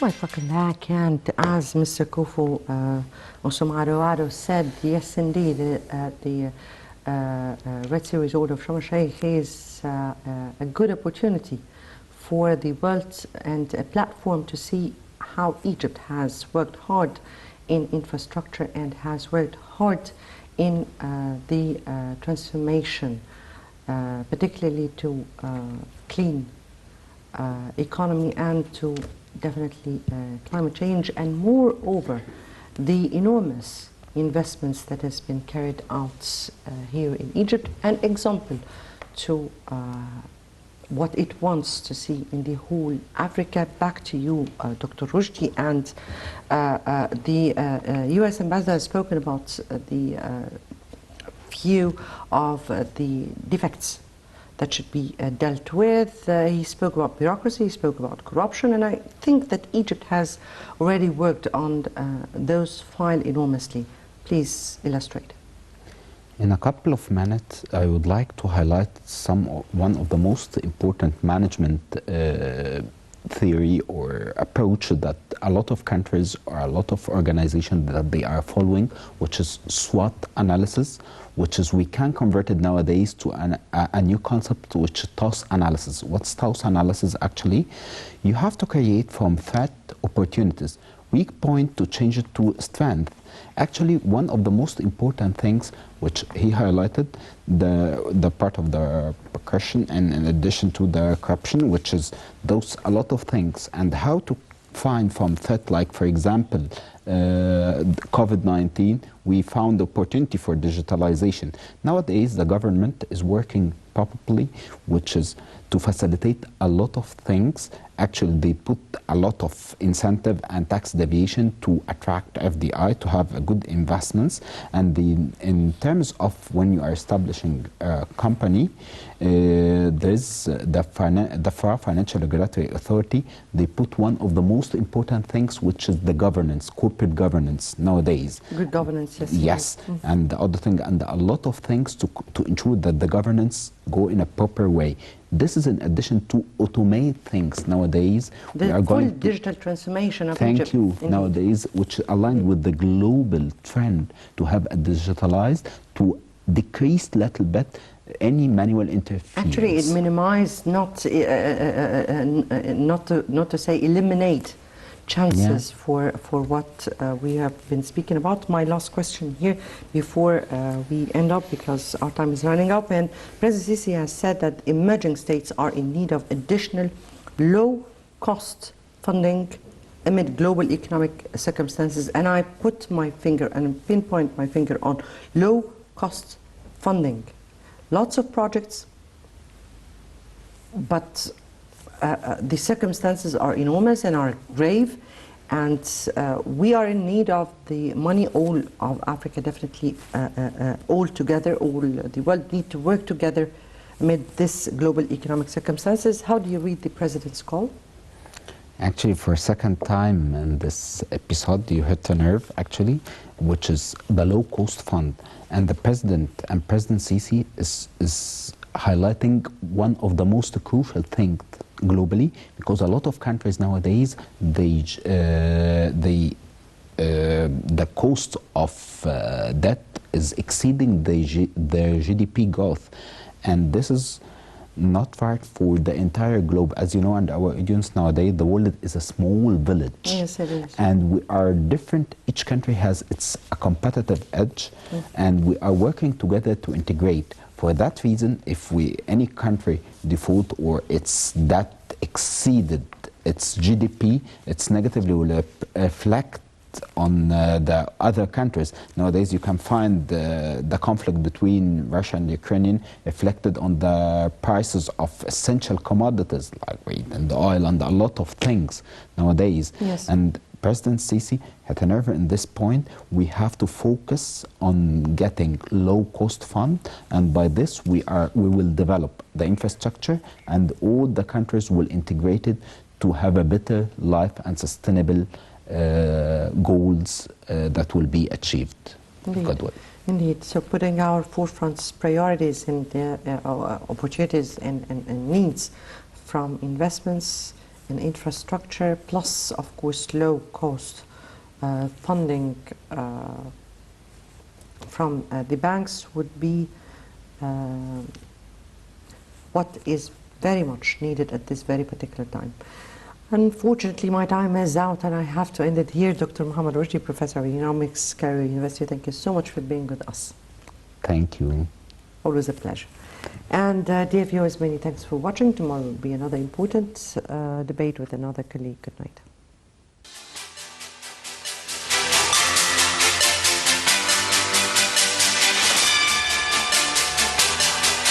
Right, back, and as Mr. Kufu Osumaruaro said, yes, indeed, the Red Sea Resort of Sharm el-Sheikh is a good opportunity for the world and a platform to see how Egypt has worked hard in infrastructure and has worked hard in the transformation, particularly to clean economy and to definitely climate change, and moreover the enormous investments that has been carried out here in Egypt, an example to what it wants to see in the whole Africa. Back to you, Dr. Rushdy. And the US ambassador has spoken about the few of the defects that should be dealt with. He spoke about bureaucracy, he spoke about corruption, and I think that Egypt has already worked on those files enormously. Please illustrate. In a couple of minutes, I would like to highlight one of the most important management theory or approach that a lot of countries or a lot of organizations that they are following, which is SWOT analysis, which is we can convert it nowadays to a new concept, which is TOS analysis. What's TOS analysis actually? You have to create from threat opportunities, weak point to change it to strength. Actually, one of the most important things which he highlighted, the part of the percussion, and in addition to the corruption, which is a lot of things, and how to find from threat, like for example, COVID-19, we found the opportunity for digitalization. Nowadays, the government is working properly, which is to facilitate a lot of things. Actually, they put a lot of incentive and tax deviation to attract FDI, to have good investments. And in terms of when you are establishing a company, there's the Financial Regulatory Authority. They put one of the most important things, which is the governance, corporate governance nowadays. Good governance, yes. Yes, and the other thing, and a lot of things to ensure that the governance go in a proper way. This is in addition to automate things nowadays. The we are full going digital transformation of Thank Egypt. you. Indeed. Nowadays, which aligned with the global trend to have a digitalized, to decrease a little bit any manual interference. Actually, it minimized, not to say eliminate chances for what we have been speaking about. My last question here before we end up, because our time is running up, and President Sisi has said that emerging states are in need of additional low-cost funding amid global economic circumstances, and I put my finger and pinpoint my finger on low-cost funding. Lots of projects, but the circumstances are enormous and are grave, and we are in need of the money. All of Africa, definitely, all together, all the world need to work together amid this global economic circumstances. How do you read the President's call? Actually, for a second time in this episode, you hit a nerve, actually, which is the low-cost fund. And the President and President Sisi is highlighting one of the most crucial things globally, because a lot of countries nowadays, the cost of debt is exceeding their GDP growth. And this is not right for the entire globe. As you know, and our audience nowadays, the world is a small village. Yes, it is. And we are different. Each country has a competitive edge, and we are working together to integrate. For that reason, if any country default or its debt exceeded its GDP, it's negatively will reflect on the other countries. Nowadays, you can find the conflict between Russia and Ukraine reflected on the prices of essential commodities like wheat and oil and a lot of things nowadays. Yes. And President Sisi had a nerve in this point. We have to focus on getting low-cost fund, and by this we will develop the infrastructure, and all the countries will integrate it to have a better life and sustainable goals that will be achieved. Indeed. God will. Indeed. So putting our forefront priorities and opportunities and needs from investments in infrastructure, plus, of course, low-cost funding from the banks would be what is very much needed at this very particular time. Unfortunately, my time is out and I have to end it here. Dr. Mohamed Rushdy, Professor of Economics, Cairo University, thank you so much for being with us. Thank you. Always a pleasure. And dear viewers, many thanks for watching. Tomorrow will be another important debate with another colleague. Good night.